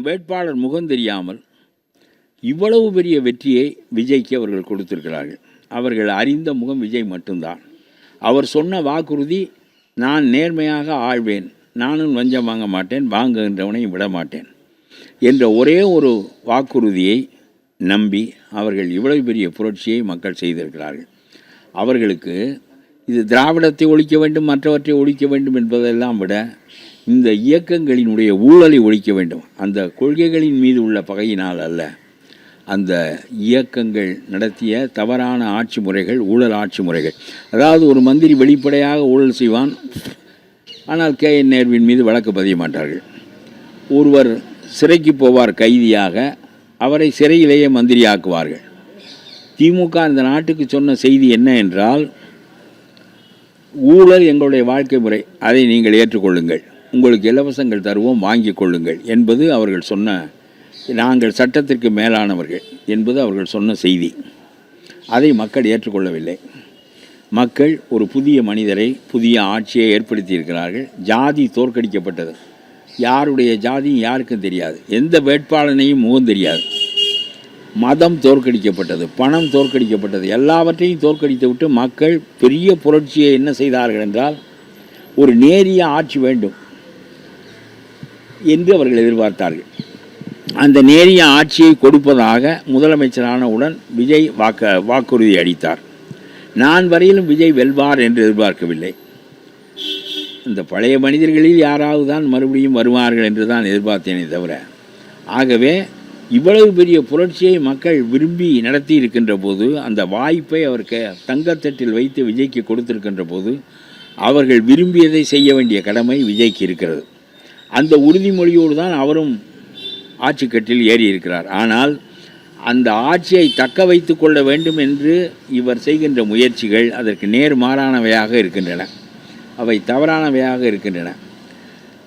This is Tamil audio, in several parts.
வேட்பாளர் முகம் தெரியாமல் இவ்வளவு பெரிய வெற்றியை விஜய்க்கு அவர்கள் கொடுத்திருக்கிறார்கள். அவர்கள் அறிந்த முகம் விஜய் மட்டும்தான். அவர் சொன்ன வாக்குறுதி, நான் நேர்மையாக ஆழ்வேன், நானும் லஞ்சம் வாங்க மாட்டேன், வாங்குகின்றவனையும் விட மாட்டேன் என்ற ஒரே ஒரு வாக்குறுதியை நம்பி அவர்கள் இவ்வளவு பெரிய புரட்சியை மக்கள் செய்திருக்கிறார்கள். அவர்களுக்கு இது திராவிடத்தை ஒழிக்க வேண்டும், மற்றவற்றை ஒழிக்க வேண்டும் என்பதெல்லாம் விட இந்த இயக்கங்களினுடைய ஊழலை ஒழிக்க வேண்டும். அந்த கொள்கைகளின் மீது உள்ள பகையினால் அல்ல, அந்த இயக்கங்கள் நடத்திய தவறான ஆட்சி முறைகள், ஊழல் ஆட்சி முறைகள். அதாவது ஒரு மந்திரி வெளிப்படையாக ஊழல் செய்வான், ஆனால் KN நேருவின் மீது வழக்கு பதிய மாட்டார்கள். ஒருவர் சிறைக்கு போவார் கைதியாக, அவரை சிறையிலேயே மந்திரியாக்குவார்கள். திமுக இந்த நாட்டுக்கு சொன்ன செய்தி என்ன என்றால், ஊழல் எங்களுடைய வாழ்க்கை முறை, அதை நீங்கள் ஏற்றுக்கொள்ளுங்கள், உங்களுக்கு இலவசங்கள் தருவோம், வாங்கிக் கொள்ளுங்கள் என்பது அவர்கள் சொன்ன, நாங்கள் சட்டத்திற்கு மேலானவர்கள் என்பது அவர்கள் சொன்ன செய்தி. அதை மக்கள் ஏற்றுக்கொள்ளவில்லை. மக்கள் ஒரு புதிய மனிதரை, புதிய ஆட்சியை ஏற்படுத்தியிருக்கிறார்கள். ஜாதி தோற்கடிக்கப்பட்டது. யாருடைய ஜாதியும் யாருக்கும் தெரியாது, எந்த வேட்பாளனையும் முகம் தெரியாது. மதம் தோற்கடிக்கப்பட்டது, பணம் தோற்கடிக்கப்பட்டது, எல்லாவற்றையும் தோற்கடித்து விட்டு மக்கள் பெரிய புரட்சியை என்ன செய்தார்கள் என்றால், ஒரு நேரிய ஆட்சி வேண்டும் என்று அவர்கள் எதிர்பார்த்தார்கள். அந்த நேரிய ஆட்சியை கொடுப்பதாக முதலமைச்சரானவுடன் விஜய் வாக்குறுதி அளித்தார். நான் வரையிலும் விஜய் வெல்வார் என்று எதிர்பார்க்கவில்லை. இந்த பழைய மனிதர்களில் யாராவது தான் மறுபடியும் வருவார்கள் என்று தான் எதிர்பார்த்தேனே தவிர. ஆகவே இவ்வளவு பெரிய புரட்சியை மக்கள் விரும்பி நடத்தி இருக்கின்ற போது, அந்த வாய்ப்பை அவர் தங்கத்தட்டில் வைத்து விஜய்க்கு கொடுத்திருக்கின்ற போது, அவர்கள் விரும்பியதை செய்ய வேண்டிய கடமை விஜய்க்கு இருக்கிறது. அந்த உறுதிமொழியோடு தான் அவரும் ஆட்சிக்கட்டில் ஏறி இருக்கிறார். ஆனால் அந்த ஆட்சியை தக்க வைத்து கொள்ள வேண்டும் என்று இவர் செய்கின்ற முயற்சிகள் அதற்கு நேர்மாறானவையாக இருக்கின்றன, அவை தவறானவையாக இருக்கின்றன.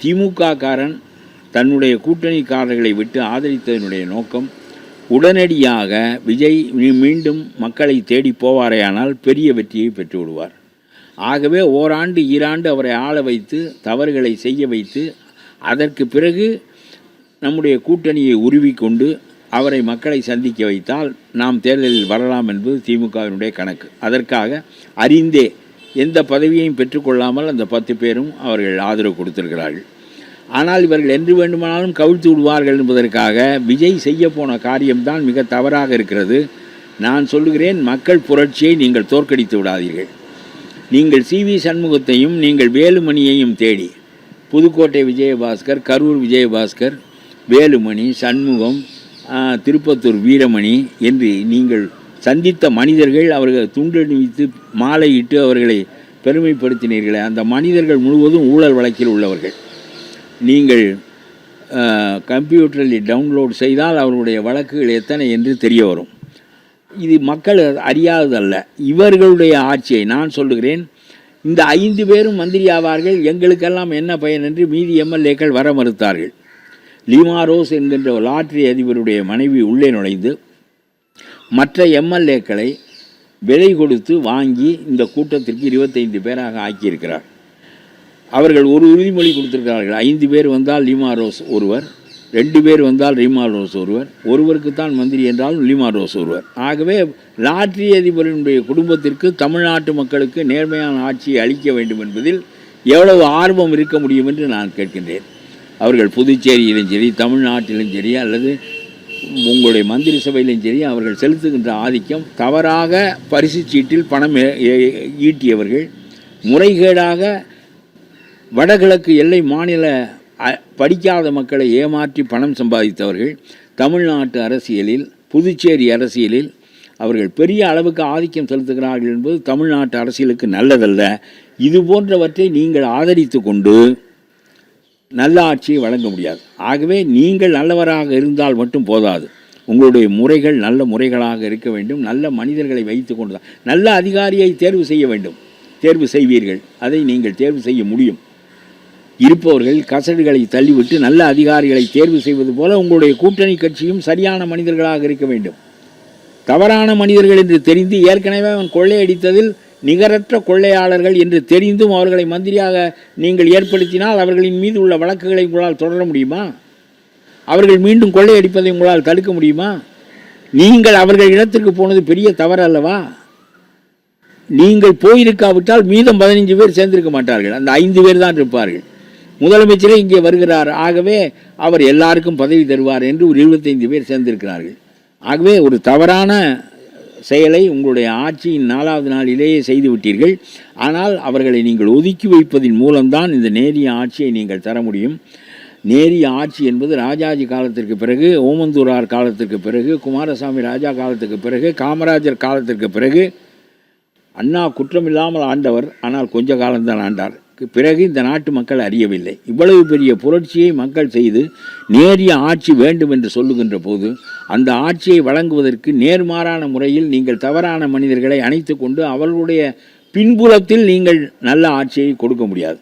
திமுக காரன் தன்னுடைய கூட்டணிக்காரர்களை விட்டு ஆதரித்ததனுடைய நோக்கம், உடனடியாக விஜய் மீண்டும் மக்களை தேடி போவாரேயானால் பெரிய வெற்றியை பெற்று விடுவார். ஆகவே ஓராண்டு ஈராண்டு அவரை ஆள வைத்து தவறுகளை செய்ய வைத்து, அதற்கு பிறகு நம்முடைய கூட்டணியை உருவிக்கொண்டு அவரை மக்களை சந்திக்க வைத்தால் நாம் தேர்தலில் வரலாம் என்பது திமுகவினுடைய கணக்கு. அதற்காக அறிந்தே எந்த பதவியையும் பெற்றுக்கொள்ளாமல் அந்த 10 பேரும் அவர்கள் ஆதரவு கொடுத்திருக்கிறார்கள். ஆனால் இவர்கள் என்று வேண்டுமானாலும் கவிழ்த்து விடுவார்கள் என்பதற்காக விஜய் செய்ய போன காரியம்தான் மிக தவறாக இருக்கிறது. நான் சொல்லுகிறேன், மக்கள் புரட்சியை நீங்கள் தோற்கடித்து விடாதீர்கள். நீங்கள் CV சண்முகத்தையும் நீங்கள் வேலுமணியையும் தேடி, புதுக்கோட்டை விஜயபாஸ்கர், கரூர் விஜயபாஸ்கர், வேலுமணி, சண்முகம், திருப்பத்தூர் வீரமணி என்று நீங்கள் சந்தித்த மனிதர்கள், அவர்கள் துண்டணிவித்து மாலையிட்டு அவர்களை பெருமைப்படுத்தினீர்களே, அந்த மனிதர்கள் முழுவதும் ஊழல் வழக்கில் உள்ளவர்கள். நீங்கள் கம்ப்யூட்டரில் டவுன்லோட் செய்தால் அவர்களுடைய வழக்குகள் எத்தனை என்று தெரிய வரும். இது மக்கள் அறியாததல்ல. இவர்களுடைய ஆட்சியை நான் சொல்லுகிறேன். இந்த 5 பேரும் மந்திரி ஆவார்கள், எங்களுக்கெல்லாம் என்ன பயன் என்று மீதி MLAக்கள் வர மறுத்தார்கள். லீமா ரோஸ் என்கின்ற லாட்டரி அதிபருடைய மனைவி உள்ளே நுழைந்து மற்ற MLAக்களை விலை கொடுத்து வாங்கி இந்த கூட்டத்திற்கு 25 பேராக ஆக்கியிருக்கிறார். அவர்கள் ஒரு உறுதிமொழி கொடுத்திருக்கிறார்கள். 5 பேர் வந்தால் லீமா ரோஸ் ஒருவர், 2 பேர் வந்தால் லீமா ரோஸ் ஒருவர், ஒருவருக்குத்தான் மந்திரி என்றாலும் லீமா ரோஸ் ஒருவர். ஆகவே லாட்டரி அதிபரினுடைய குடும்பத்திற்கு தமிழ்நாட்டு மக்களுக்கு நேர்மையான ஆட்சியை அளிக்க வேண்டும் என்பதில் எவ்வளவு ஆர்வம் இருக்க முடியும் என்று நான் கேட்கின்றேன். அவர்கள் புதுச்சேரியிலும் சரி, தமிழ்நாட்டிலும் சரி, அல்லது உங்களுடைய மந்திரி சபையிலும் சரி, அவர்கள் செலுத்துகின்ற ஆதிக்கம், தவறாக பரிசு சீட்டில் பணம் ஈட்டியவர்கள், முறைகேடாக வடகிழக்கு எல்லை மாநில படிக்காத மக்களை ஏமாற்றி பணம் சம்பாதித்தவர்கள் தமிழ்நாட்டு அரசியலில், புதுச்சேரி அரசியலில் அவர்கள் பெரிய அளவுக்கு ஆதிக்கம் செலுத்துகிறார்கள் என்பது தமிழ்நாட்டு அரசியலுக்கு நல்லதல்ல. இது போன்றவற்றை நீங்கள் ஆதரித்து கொண்டு நல்ல ஆட்சியை வழங்க முடியாது. ஆகவே நீங்கள் நல்லவராக இருந்தால் மட்டும் போதாது, உங்களுடைய முறைகள் நல்ல முறைகளாக இருக்க வேண்டும். நல்ல மனிதர்களை வைத்து கொண்டு தான் நல்ல அதிகாரியை தேர்வு செய்ய வேண்டும். தேர்வு செய்வீர்கள், அதை நீங்கள் தேர்வு செய்ய முடியும். இருப்பவர்கள் கசடுகளை தள்ளிவிட்டு நல்ல அதிகாரிகளை தேர்வு செய்வது போல உங்களுடைய கூட்டணி கட்சியும் சரியான மனிதர்களாக இருக்க வேண்டும். தவறான மனிதர்கள் என்று தெரிந்து, ஏற்கனவே அவன் கொள்ளையடித்ததில் நிகரற்ற கொள்ளையாளர்கள் என்று தெரிந்தும் அவர்களை மந்திரியாக நீங்கள் ஏற்படுத்தினால் அவர்களின் மீது உள்ள வழக்குகளை உங்களால் தொடர முடியுமா? அவர்கள் மீண்டும் கொள்ளையடிப்பதை உங்களால் தடுக்க முடியுமா? நீங்கள் அவர்கள் இடத்திற்கு போனது பெரிய தவறு அல்லவா? நீங்கள் போயிருக்காவிட்டால் மீதம் 15 பேர் சேர்ந்திருக்க மாட்டார்கள், அந்த 5 பேர் தான் இருப்பார்கள். முதலமைச்சரே இங்கே வருகிறார், ஆகவே அவர் எல்லாருக்கும் பதவி தருவார் என்று ஒரு 25 பேர் சேர்ந்திருக்கிறார்கள். ஆகவே ஒரு தவறான செயலை உங்களுடைய ஆட்சியின் 4வது நாளிலேயே செய்து விட்டீர்கள். ஆனால் அவர்களை நீங்கள் ஒதுக்கி வைப்பதின் மூலம்தான் இந்த நேரிய ஆட்சியை நீங்கள் தர முடியும். நேரிய ஆட்சி என்பது ராஜாஜி காலத்திற்கு பிறகு, ஓமந்தூரார் காலத்திற்கு பிறகு, குமாரசாமி ராஜா காலத்துக்கு பிறகு, காமராஜர் காலத்திற்கு பிறகு, அண்ணா குற்றமில்லாமல் ஆண்டவர், ஆனால் கொஞ்ச காலம்தான் ஆண்டார். பிறகு இந்த நாட்டு மக்கள் அறியவில்லை. இவ்வளவு பெரிய புரட்சியை மக்கள் செய்து நேரிய ஆட்சி வேண்டும் என்று சொல்லுகின்ற போது அந்த ஆட்சியை வழங்குவதற்கு நேர்மாறான முறையில் நீங்கள் தவறான மனிதர்களை அணைத்து கொண்டு அவர்களுடைய பின்புலத்தில் நீங்கள் நல்ல ஆட்சியை கொடுக்க முடியாது.